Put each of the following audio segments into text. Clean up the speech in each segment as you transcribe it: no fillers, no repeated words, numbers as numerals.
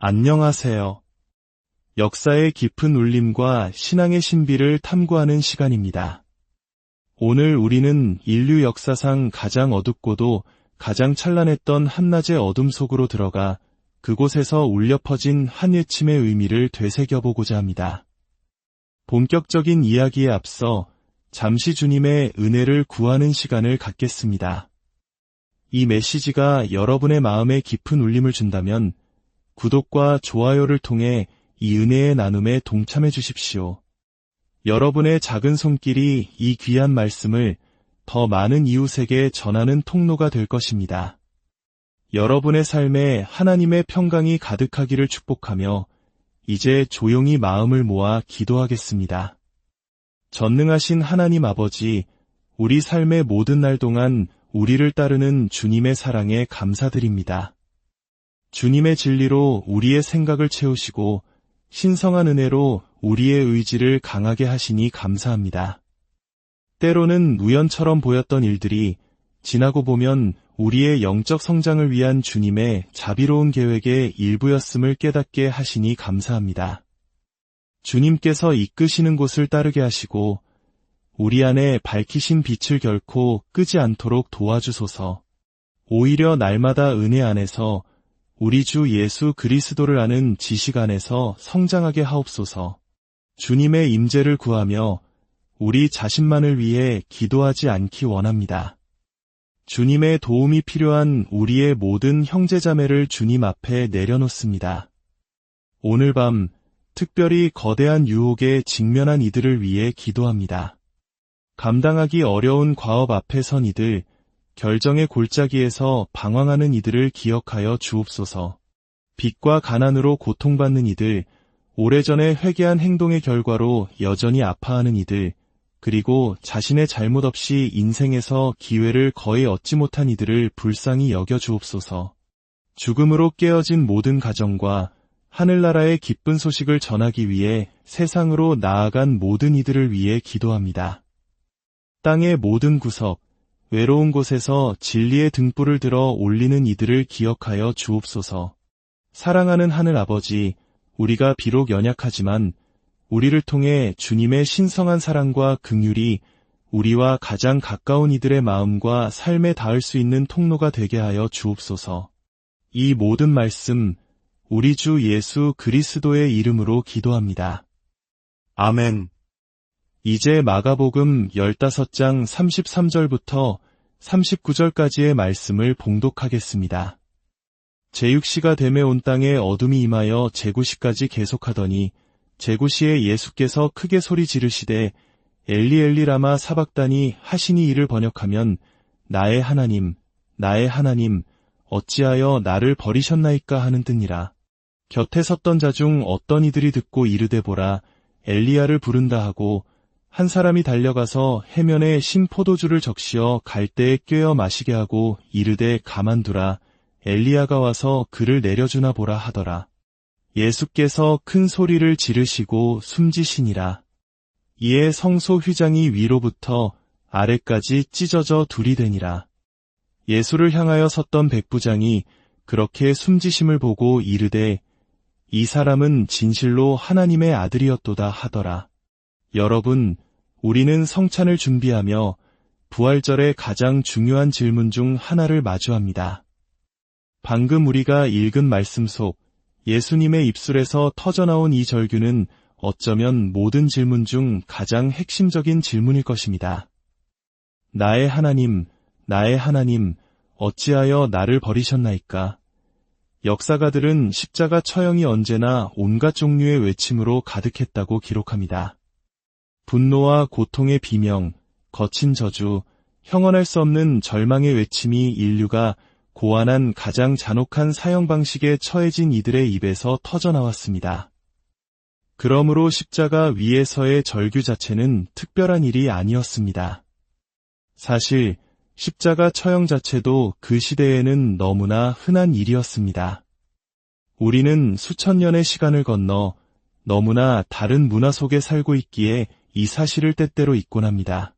안녕하세요. 역사의 깊은 울림과 신앙의 신비를 탐구하는 시간입니다. 오늘 우리는 인류 역사상 가장 어둡고도 가장 찬란했던 한낮의 어둠 속으로 들어가 그곳에서 울려 퍼진 한 외침의 의미를 되새겨보고자 합니다. 본격적인 이야기에 앞서 잠시 주님의 은혜를 구하는 시간을 갖겠습니다. 이 메시지가 여러분의 마음에 깊은 울림을 준다면 구독과 좋아요를 통해 이 은혜의 나눔에 동참해 주십시오. 여러분의 작은 손길이 이 귀한 말씀을 더 많은 이웃에게 전하는 통로가 될 것입니다. 여러분의 삶에 하나님의 평강이 가득하기를 축복하며 이제 조용히 마음을 모아 기도하겠습니다. 전능하신 하나님 아버지, 우리 삶의 모든 날 동안 우리를 따르는 주님의 사랑에 감사드립니다. 주님의 진리로 우리의 생각을 채우시고 신성한 은혜로 우리의 의지를 강하게 하시니 감사합니다. 때로는 우연처럼 보였던 일들이 지나고 보면 우리의 영적 성장을 위한 주님의 자비로운 계획의 일부였음을 깨닫게 하시니 감사합니다. 주님께서 이끄시는 곳을 따르게 하시고 우리 안에 밝히신 빛을 결코 끄지 않도록 도와주소서. 오히려 날마다 은혜 안에서 우리 주 예수 그리스도를 아는 지식 안에서 성장하게 하옵소서. 주님의 임재를 구하며 우리 자신만을 위해 기도하지 않기 원합니다. 주님의 도움이 필요한 우리의 모든 형제자매를 주님 앞에 내려놓습니다. 오늘 밤 특별히 거대한 유혹에 직면한 이들을 위해 기도합니다. 감당하기 어려운 과업 앞에 선 이들, 결정의 골짜기에서 방황하는 이들을 기억하여 주옵소서. 빚과 가난으로 고통받는 이들, 오래전에 회개한 행동의 결과로 여전히 아파하는 이들, 그리고 자신의 잘못 없이 인생에서 기회를 거의 얻지 못한 이들을 불쌍히 여겨 주옵소서. 죽음으로 깨어진 모든 가정과 하늘나라의 기쁜 소식을 전하기 위해 세상으로 나아간 모든 이들을 위해 기도합니다. 땅의 모든 구석, 외로운 곳에서 진리의 등불을 들어 올리는 이들을 기억하여 주옵소서. 사랑하는 하늘 아버지, 우리가 비록 연약하지만 우리를 통해 주님의 신성한 사랑과 긍휼이 우리와 가장 가까운 이들의 마음과 삶에 닿을 수 있는 통로가 되게 하여 주옵소서. 이 모든 말씀, 우리 주 예수 그리스도의 이름으로 기도합니다. 아멘. 이제 마가복음 15장 33절부터 39절까지의 말씀을 봉독하겠습니다. 제6시가 되매 온 땅에 어둠이 임하여 제9시까지 계속하더니 제9시에 예수께서 크게 소리 지르시되 엘리 엘리 라마 사박다니 하시니 이를 번역하면 나의 하나님, 나의 하나님, 어찌하여 나를 버리셨나이까 하는 뜻이라. 곁에 섰던 자 중 어떤 이들이 듣고 이르되 보라, 엘리야를 부른다 하고 한 사람이 달려가서 해면에 신 포도주를 적시어 갈대에 꿰어 마시게 하고 이르되 가만두라, 엘리야가 와서 그를 내려주나 보라 하더라. 예수께서 큰 소리를 지르시고 숨지시니라. 이에 성소 휘장이 위로부터 아래까지 찢어져 둘이 되니라. 예수를 향하여 섰던 백부장이 그렇게 숨지심을 보고 이르되 이 사람은 진실로 하나님의 아들이었도다 하더라. 여러분, 우리는 성찬을 준비하며 부활절의 가장 중요한 질문 중 하나를 마주합니다. 방금 우리가 읽은 말씀 속 예수님의 입술에서 터져나온 이 절규는 어쩌면 모든 질문 중 가장 핵심적인 질문일 것입니다. 나의 하나님, 나의 하나님, 어찌하여 나를 버리셨나이까? 역사가들은 십자가 처형이 언제나 온갖 종류의 외침으로 가득했다고 기록합니다. 분노와 고통의 비명, 거친 저주, 형언할 수 없는 절망의 외침이 인류가 고안한 가장 잔혹한 사형 방식에 처해진 이들의 입에서 터져나왔습니다. 그러므로 십자가 위에서의 절규 자체는 특별한 일이 아니었습니다. 사실 십자가 처형 자체도 그 시대에는 너무나 흔한 일이었습니다. 우리는 수천 년의 시간을 건너 너무나 다른 문화 속에 살고 있기에 이 사실을 때때로 잊곤 합니다.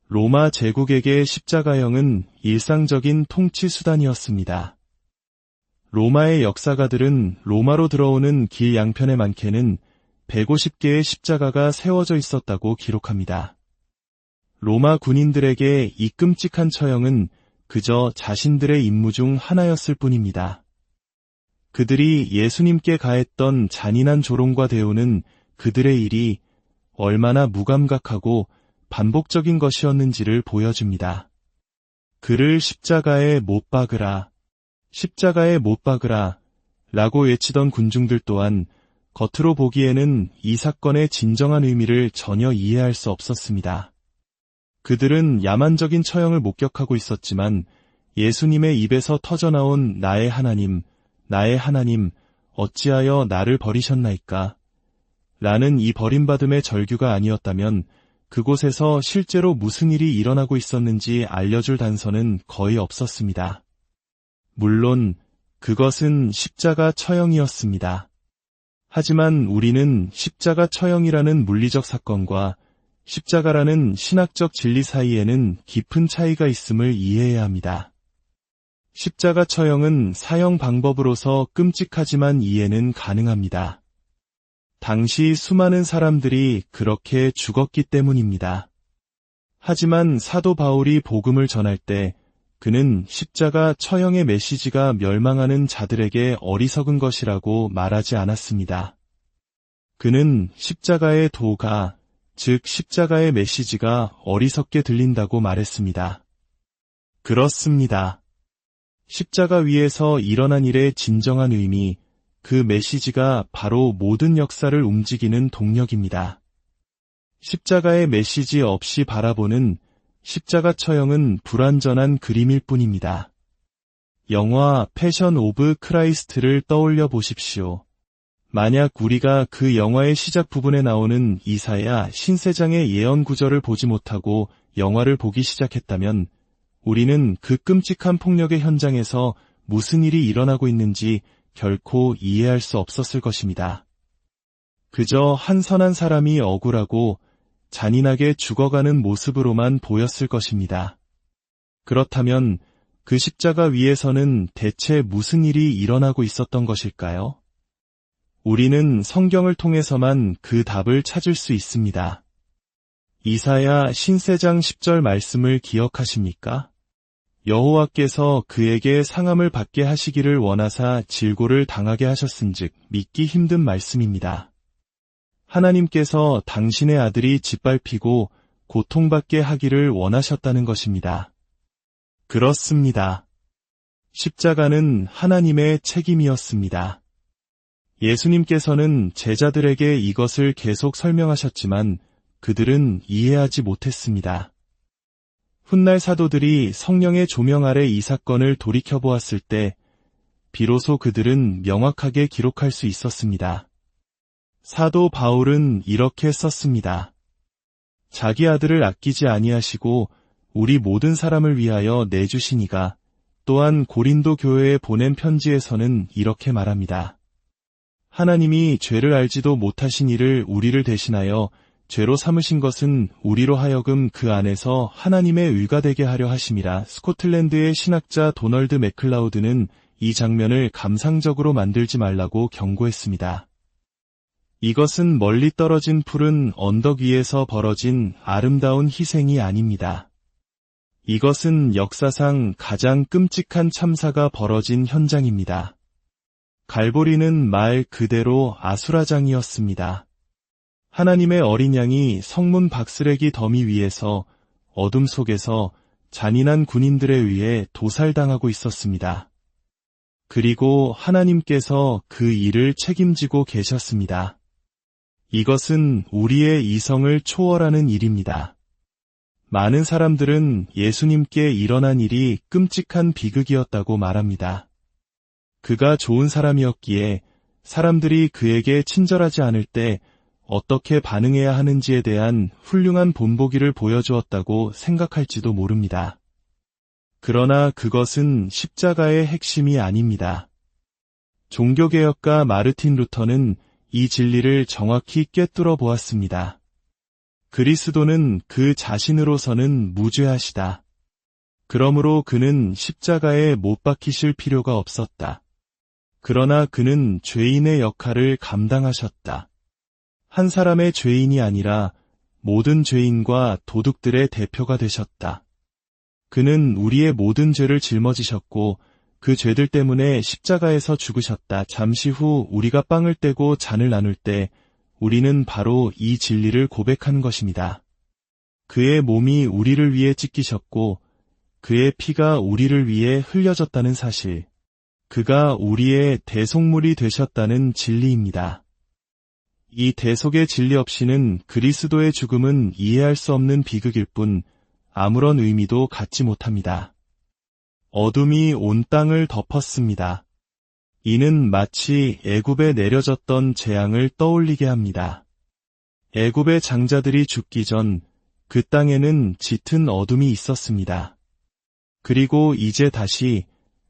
로마 제국에게 십자가형은 일상적인 통치 수단이었습니다. 로마의 역사가들은 로마로 들어오는 길 양편의 많게는 150개의 십자가가 세워져 있었다고 기록합니다. 로마 군인들에게 이 끔찍한 처형은 그저 자신들의 임무 중 하나였을 뿐입니다. 그들이 예수님께 가했던 잔인한 조롱과 대우는 그들의 일이 얼마나 무감각하고 반복적인 것이었는지를 보여줍니다. 그를 십자가에 못 박으라, 십자가에 못 박으라 라고 외치던 군중들 또한 겉으로 보기에는 이 사건의 진정한 의미를 전혀 이해할 수 없었습니다. 그들은 야만적인 처형을 목격하고 있었지만 예수님의 입에서 터져나온 나의 하나님, 나의 하나님, 어찌하여 나를 버리셨나이까? 라는 이 버림받음의 절규가 아니었다면 그곳에서 실제로 무슨 일이 일어나고 있었는지 알려줄 단서는 거의 없었습니다. 물론 그것은 십자가 처형이었습니다. 하지만 우리는 십자가 처형이라는 물리적 사건과 십자가라는 신학적 진리 사이에는 깊은 차이가 있음을 이해해야 합니다. 십자가 처형은 사형 방법으로서 끔찍하지만 이해는 가능합니다. 당시 수많은 사람들이 그렇게 죽었기 때문입니다. 하지만 사도 바울이 복음을 전할 때 그는 십자가 처형의 메시지가 멸망하는 자들에게 어리석은 것이라고 말하지 않았습니다. 그는 십자가의 도가, 즉 십자가의 메시지가 어리석게 들린다고 말했습니다. 그렇습니다. 십자가 위에서 일어난 일의 진정한 의미, 그 메시지가 바로 모든 역사를 움직이는 동력입니다. 십자가의 메시지 없이 바라보는 십자가 처형은 불완전한 그림일 뿐입니다. 영화 패션 오브 크라이스트를 떠올려 보십시오. 만약 우리가 그 영화의 시작 부분에 나오는 이사야 신세장의 예언 구절을 보지 못하고 영화를 보기 시작했다면 우리는 그 끔찍한 폭력의 현장에서 무슨 일이 일어나고 있는지 결코 이해할 수 없었을 것입니다. 그저 한 선한 사람이 억울하고 잔인하게 죽어가는 모습으로만 보였을 것입니다. 그렇다면 그 십자가 위에서는 대체 무슨 일이 일어나고 있었던 것일까요? 우리는 성경을 통해서만 그 답을 찾을 수 있습니다. 이사야 신세장 10절 말씀을 기억하십니까? 여호와께서 그에게 상함을 받게 하시기를 원하사 질고를 당하게 하셨은즉 믿기 힘든 말씀입니다. 하나님께서 당신의 아들이 짓밟히고 고통받게 하기를 원하셨다는 것입니다. 그렇습니다. 십자가는 하나님의 책임이었습니다. 예수님께서는 제자들에게 이것을 계속 설명하셨지만 그들은 이해하지 못했습니다. 훗날 사도들이 성령의 조명 아래 이 사건을 돌이켜보았을 때 비로소 그들은 명확하게 기록할 수 있었습니다. 사도 바울은 이렇게 썼습니다. 자기 아들을 아끼지 아니하시고 우리 모든 사람을 위하여 내주시니가. 또한 고린도 교회에 보낸 편지에서는 이렇게 말합니다. 하나님이 죄를 알지도 못하신 이를 우리를 대신하여 죄로 삼으신 것은 우리로 하여금 그 안에서 하나님의 의가 되게 하려 하심이라. 스코틀랜드의 신학자 도널드 맥클라우드는 이 장면을 감상적으로 만들지 말라고 경고했습니다. 이것은 멀리 떨어진 푸른 언덕 위에서 벌어진 아름다운 희생이 아닙니다. 이것은 역사상 가장 끔찍한 참사가 벌어진 현장입니다. 갈보리는 말 그대로 아수라장이었습니다. 하나님의 어린 양이 성문 박스레기 더미 위에서 어둠 속에서 잔인한 군인들에 의해 도살당하고 있었습니다. 그리고 하나님께서 그 일을 책임지고 계셨습니다. 이것은 우리의 이성을 초월하는 일입니다. 많은 사람들은 예수님께 일어난 일이 끔찍한 비극이었다고 말합니다. 그가 좋은 사람이었기에 사람들이 그에게 친절하지 않을 때 어떻게 반응해야 하는지에 대한 훌륭한 본보기를 보여주었다고 생각할지도 모릅니다. 그러나 그것은 십자가의 핵심이 아닙니다. 종교개혁가 마르틴 루터는 이 진리를 정확히 꿰뚫어 보았습니다. 그리스도는 그 자신으로서는 무죄하시다. 그러므로 그는 십자가에 못 박히실 필요가 없었다. 그러나 그는 죄인의 역할을 감당하셨다. 한 사람의 죄인이 아니라 모든 죄인과 도둑들의 대표가 되셨다. 그는 우리의 모든 죄를 짊어지셨고 그 죄들 때문에 십자가에서 죽으셨다. 잠시 후 우리가 빵을 떼고 잔을 나눌 때 우리는 바로 이 진리를 고백한 것입니다. 그의 몸이 우리를 위해 찢기셨고 그의 피가 우리를 위해 흘려졌다는 사실, 그가 우리의 대속물이 되셨다는 진리입니다. 이 대속의 진리 없이는 그리스도의 죽음은 이해할 수 없는 비극일 뿐 아무런 의미도 갖지 못합니다. 어둠이 온 땅을 덮었습니다. 이는 마치 애굽에 내려졌던 재앙을 떠올리게 합니다. 애굽의 장자들이 죽기 전 그 땅에는 짙은 어둠이 있었습니다. 그리고 이제 다시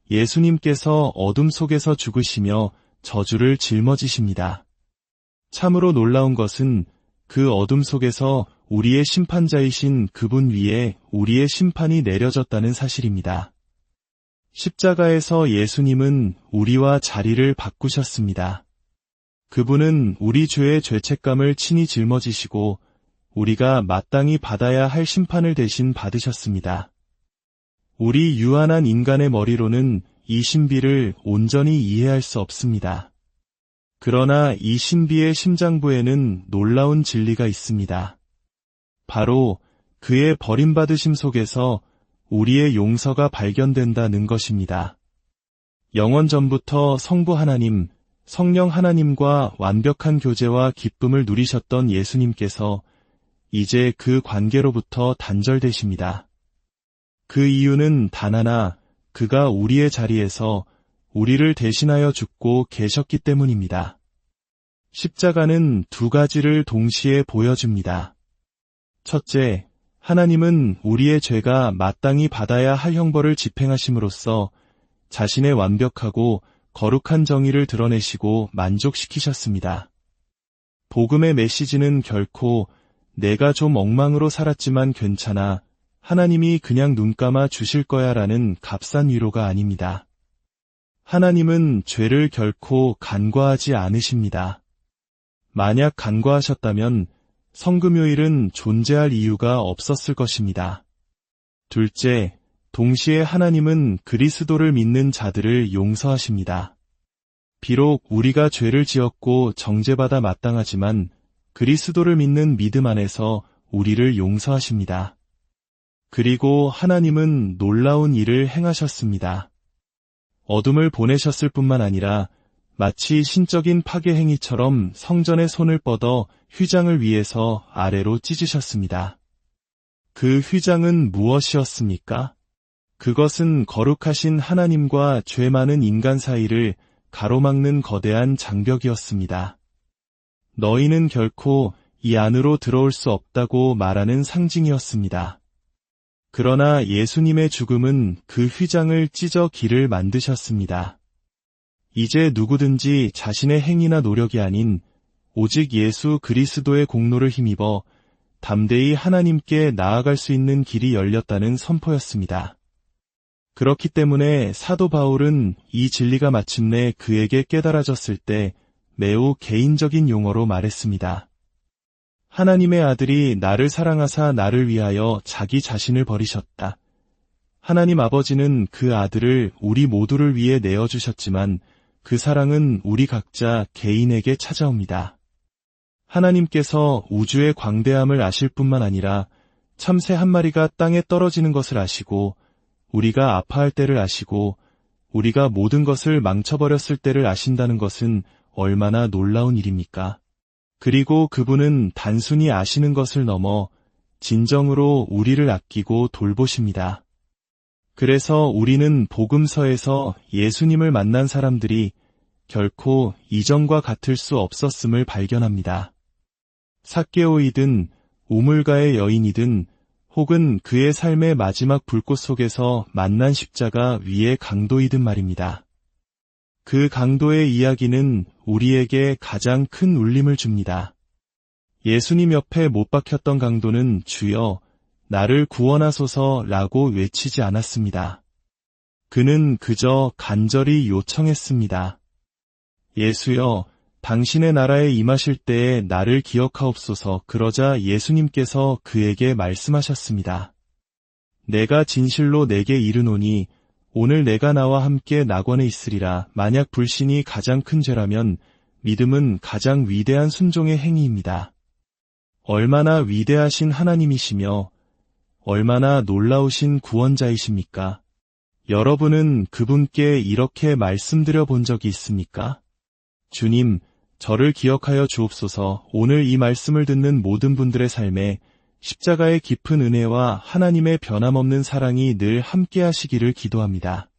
예수님께서 어둠 속에서 죽으시며 저주를 짊어지십니다. 참으로 놀라운 것은 그 어둠 속에서 우리의 심판자이신 그분 위에 우리의 심판이 내려졌다는 사실입니다. 십자가에서 예수님은 우리와 자리를 바꾸셨습니다. 그분은 우리 죄의 죄책감을 친히 짊어지시고 우리가 마땅히 받아야 할 심판을 대신 받으셨습니다. 우리 유한한 인간의 머리로는 이 신비를 온전히 이해할 수 없습니다. 그러나 이 신비의 심장부에는 놀라운 진리가 있습니다. 바로 그의 버림받으심 속에서 우리의 용서가 발견된다는 것입니다. 영원 전부터 성부 하나님, 성령 하나님과 완벽한 교제와 기쁨을 누리셨던 예수님께서 이제 그 관계로부터 단절되십니다. 그 이유는 단 하나, 그가 우리의 자리에서 우리를 대신하여 죽고 계셨기 때문입니다. 십자가는 두 가지를 동시에 보여줍니다. 첫째, 하나님은 우리의 죄가 마땅히 받아야 할 형벌을 집행하심으로써 자신의 완벽하고 거룩한 정의를 드러내시고 만족시키셨습니다. 복음의 메시지는 결코 내가 좀 엉망으로 살았지만 괜찮아, 하나님이 그냥 눈 감아 주실 거야 라는 값싼 위로가 아닙니다. 하나님은 죄를 결코 간과하지 않으십니다. 만약 간과하셨다면 성금요일은 존재할 이유가 없었을 것입니다. 둘째, 동시에 하나님은 그리스도를 믿는 자들을 용서하십니다. 비록 우리가 죄를 지었고 정죄받아 마땅하지만 그리스도를 믿는 믿음 안에서 우리를 용서하십니다. 그리고 하나님은 놀라운 일을 행하셨습니다. 어둠을 보내셨을 뿐만 아니라 마치 신적인 파괴 행위처럼 성전의 손을 뻗어 휘장을 위에서 아래로 찢으셨습니다. 그 휘장은 무엇이었습니까? 그것은 거룩하신 하나님과 죄 많은 인간 사이를 가로막는 거대한 장벽이었습니다. 너희는 결코 이 안으로 들어올 수 없다고 말하는 상징이었습니다. 그러나 예수님의 죽음은 그 휘장을 찢어 길을 만드셨습니다. 이제 누구든지 자신의 행위나 노력이 아닌 오직 예수 그리스도의 공로를 힘입어 담대히 하나님께 나아갈 수 있는 길이 열렸다는 선포였습니다. 그렇기 때문에 사도 바울은 이 진리가 마침내 그에게 깨달아졌을 때 매우 개인적인 용어로 말했습니다. 하나님의 아들이 나를 사랑하사 나를 위하여 자기 자신을 버리셨다. 하나님 아버지는 그 아들을 우리 모두를 위해 내어주셨지만 그 사랑은 우리 각자 개인에게 찾아옵니다. 하나님께서 우주의 광대함을 아실 뿐만 아니라 참새 한 마리가 땅에 떨어지는 것을 아시고 우리가 아파할 때를 아시고 우리가 모든 것을 망쳐버렸을 때를 아신다는 것은 얼마나 놀라운 일입니까? 그리고 그분은 단순히 아시는 것을 넘어 진정으로 우리를 아끼고 돌보십니다. 그래서 우리는 복음서에서 예수님을 만난 사람들이 결코 이전과 같을 수 없었음을 발견합니다. 삭개오이든 우물가의 여인이든 혹은 그의 삶의 마지막 불꽃 속에서 만난 십자가 위의 강도이든 말입니다. 그 강도의 이야기는 우리에게 가장 큰 울림을 줍니다. 예수님 옆에 못 박혔던 강도는 주여 나를 구원하소서라고 외치지 않았습니다. 그는 그저 간절히 요청했습니다. 예수여, 당신의 나라에 임하실 때에 나를 기억하옵소서. 그러자 예수님께서 그에게 말씀하셨습니다. 내가 진실로 내게 이르노니 오늘 내가 나와 함께 낙원에 있으리라. 만약 불신이 가장 큰 죄라면 믿음은 가장 위대한 순종의 행위입니다. 얼마나 위대하신 하나님이시며 얼마나 놀라우신 구원자이십니까? 여러분은 그분께 이렇게 말씀드려 본 적이 있습니까? 주님, 저를 기억하여 주옵소서. 오늘 이 말씀을 듣는 모든 분들의 삶에 십자가의 깊은 은혜와 하나님의 변함없는 사랑이 늘 함께 하시기를 기도합니다.